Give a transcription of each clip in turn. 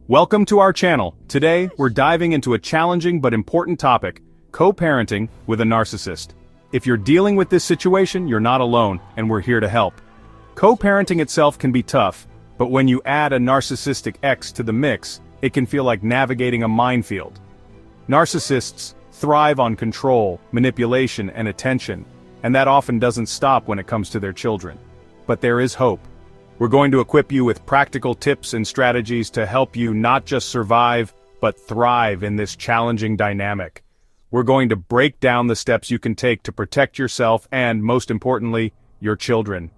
Welcome to our channel. Today, we're diving into a challenging but important topic, co-parenting with a narcissist. If you're dealing with this situation, you're not alone, and we're here to help. Co-parenting itself can be tough, but when you add a narcissistic ex to the mix, it can feel like navigating a minefield. Narcissists thrive on control, manipulation, and attention, and that often doesn't stop when it comes to their children. But there is hope. We're going to equip you with practical tips and strategies to help you not just survive, but thrive in this challenging dynamic. We're going to break down the steps you can take to protect yourself and, most importantly, your children.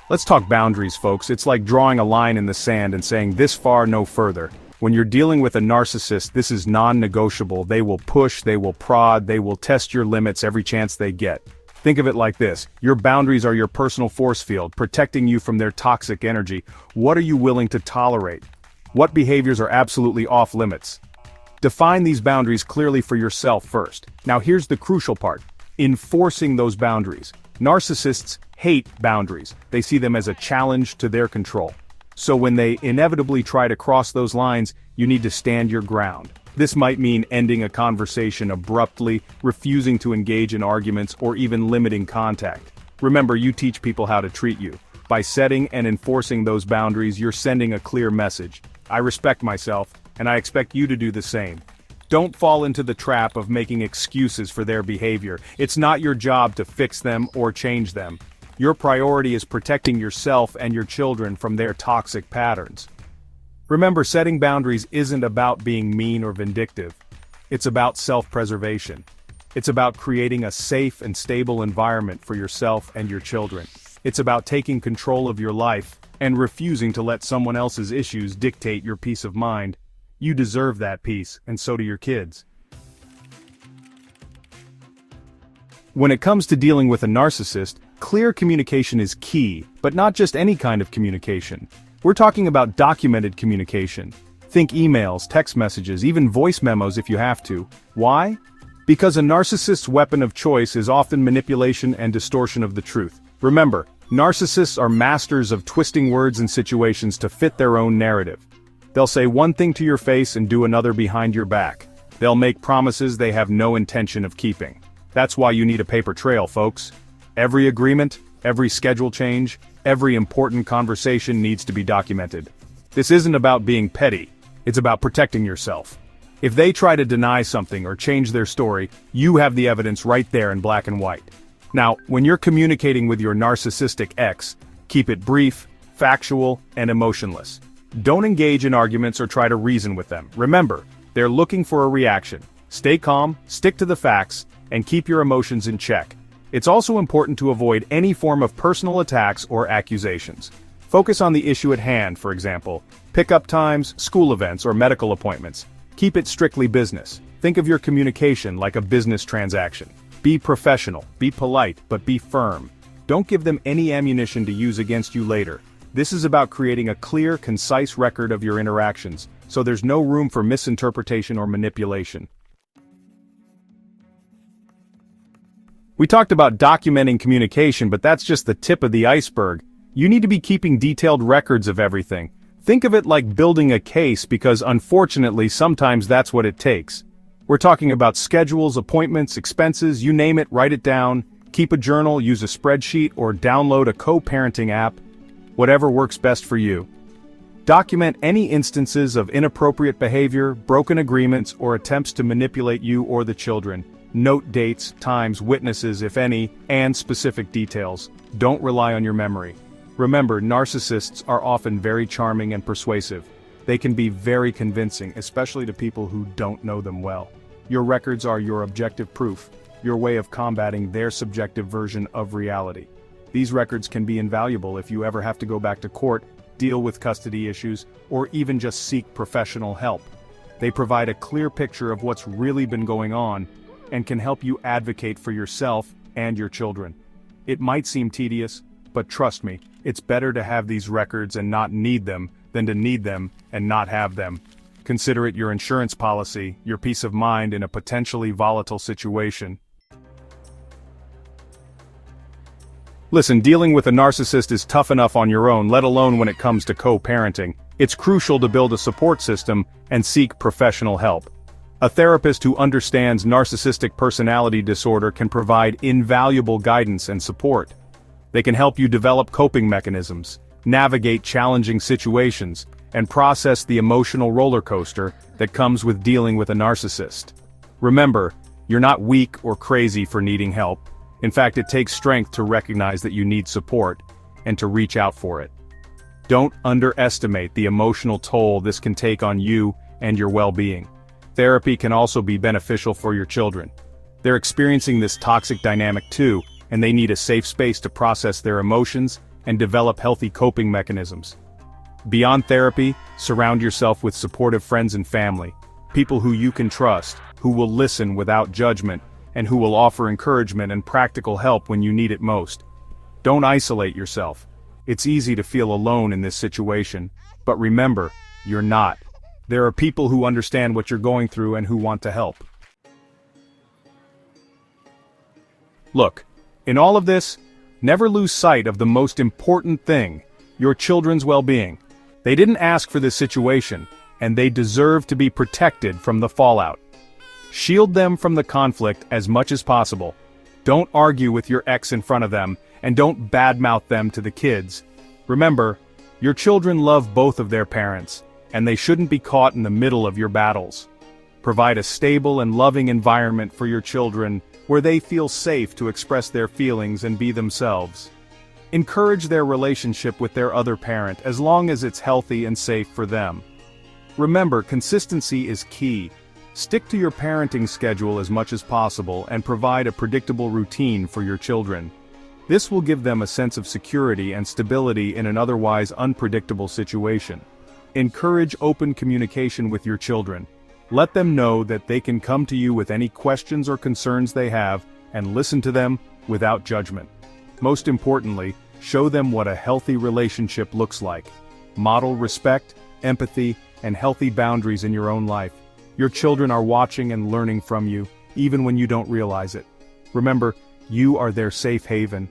Let's talk boundaries, folks. It's like drawing a line in the sand and saying this far, no further. When you're dealing with a narcissist, this is non-negotiable. They will push, they will prod, they will test your limits every chance they get. Think of it like this. Your boundaries are your personal force field, protecting you from their toxic energy. What are you willing to tolerate? What behaviors are absolutely off limits? Define these boundaries clearly for yourself first. Now here's the crucial part. Enforcing those boundaries. Narcissists hate boundaries. They see them as a challenge to their control. So when they inevitably try to cross those lines, you need to stand your ground. This might mean ending a conversation abruptly, refusing to engage in arguments, or even limiting contact. Remember, you teach people how to treat you. By setting and enforcing those boundaries, you're sending a clear message. I respect myself, and I expect you to do the same. Don't fall into the trap of making excuses for their behavior. It's not your job to fix them or change them. Your priority is protecting yourself and your children from their toxic patterns. Remember, setting boundaries isn't about being mean or vindictive. It's about self-preservation. It's about creating a safe and stable environment for yourself and your children. It's about taking control of your life and refusing to let someone else's issues dictate your peace of mind. You deserve that peace, and so do your kids. When it comes to dealing with a narcissist, clear communication is key, but not just any kind of communication. We're talking about documented communication. Think emails, text messages, even voice memos if you have to. Why? Because a narcissist's weapon of choice is often manipulation and distortion of the truth. Remember, narcissists are masters of twisting words and situations to fit their own narrative. They'll say one thing to your face and do another behind your back. They'll make promises they have no intention of keeping. That's why you need a paper trail, folks. Every agreement, every schedule change, every important conversation needs to be documented. This isn't about being petty, it's about protecting yourself. If they try to deny something or change their story, you have the evidence right there in black and white. Now, when you're communicating with your narcissistic ex, keep it brief, factual, and emotionless. Don't engage in arguments or try to reason with them. Remember, they're looking for a reaction. Stay calm, stick to the facts, and keep your emotions in check. It's also important to avoid any form of personal attacks or accusations. Focus on the issue at hand, for example, pickup times, school events, or medical appointments. Keep it strictly business. Think of your communication like a business transaction. Be professional, be polite, but be firm. Don't give them any ammunition to use against you later. This is about creating a clear, concise record of your interactions, so there's no room for misinterpretation or manipulation. We talked about documenting communication, but that's just the tip of the iceberg. You need to be keeping detailed records of everything. Think of it like building a case because unfortunately sometimes that's what it takes. We're talking about schedules, appointments, expenses, you name it, write it down. Keep a journal, use a spreadsheet, or download a co-parenting app. Whatever works best for you. Document any instances of inappropriate behavior, broken agreements, or attempts to manipulate you or the children. Note dates, times, witnesses, if any, and specific details. Don't rely on your memory. Remember, narcissists are often very charming and persuasive. They can be very convincing, especially to people who don't know them well. Your records are your objective proof, your way of combating their subjective version of reality. These records can be invaluable if you ever have to go back to court, deal with custody issues, or even just seek professional help. They provide a clear picture of what's really been going on, and can help you advocate for yourself and your children. It might seem tedious, but trust me, it's better to have these records and not need them than to need them and not have them. Consider it your insurance policy, your peace of mind in a potentially volatile situation. Listen, dealing with a narcissist is tough enough on your own, let alone when it comes to co-parenting. It's crucial to build a support system and seek professional help. A therapist who understands narcissistic personality disorder can provide invaluable guidance and support. They can help you develop coping mechanisms, navigate challenging situations, and process the emotional roller coaster that comes with dealing with a narcissist. Remember, you're not weak or crazy for needing help. In fact, it takes strength to recognize that you need support and to reach out for it. Don't underestimate the emotional toll this can take on you and your well-being. Therapy can also be beneficial for your children. They're experiencing this toxic dynamic too, and they need a safe space to process their emotions and develop healthy coping mechanisms. Beyond therapy, surround yourself with supportive friends and family, people who you can trust, who will listen without judgment, and who will offer encouragement and practical help when you need it most. Don't isolate yourself. It's easy to feel alone in this situation, but remember, you're not. There are people who understand what you're going through and who want to help. Look, in all of this, never lose sight of the most important thing, your children's well-being. They didn't ask for this situation, and they deserve to be protected from the fallout. Shield them from the conflict as much as possible. Don't argue with your ex in front of them, and don't badmouth them to the kids. Remember, your children love both of their parents, and they shouldn't be caught in the middle of your battles. Provide a stable and loving environment for your children where they feel safe to express their feelings and be themselves. Encourage their relationship with their other parent as long as it's healthy and safe for them. Remember, consistency is key. Stick to your parenting schedule as much as possible and provide a predictable routine for your children. This will give them a sense of security and stability in an otherwise unpredictable situation. Encourage open communication with your children. Let them know that they can come to you with any questions or concerns they have, and listen to them without judgment. Most importantly, show them what a healthy relationship looks like. Model respect, empathy, and healthy boundaries in your own life. Your children are watching and learning from you, even when you don't realize it. Remember, you are their safe haven,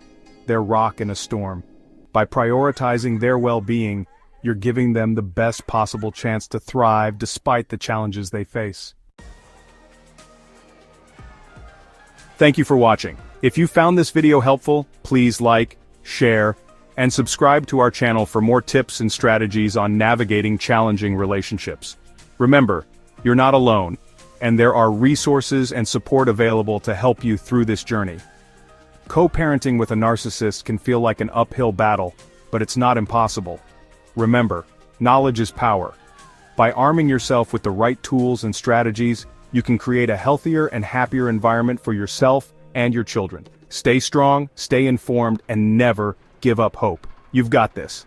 their rock in a storm. By prioritizing their well-being, you're giving them the best possible chance to thrive despite the challenges they face. Thank you for watching. If you found this video helpful, please like, share, and subscribe to our channel for more tips and strategies on navigating challenging relationships. Remember, you're not alone, and there are resources and support available to help you through this journey. Co-parenting with a narcissist can feel like an uphill battle, but it's not impossible. Remember, knowledge is power. By arming yourself with the right tools and strategies, you can create a healthier and happier environment for yourself and your children. Stay strong, stay informed, and never give up hope. You've got this.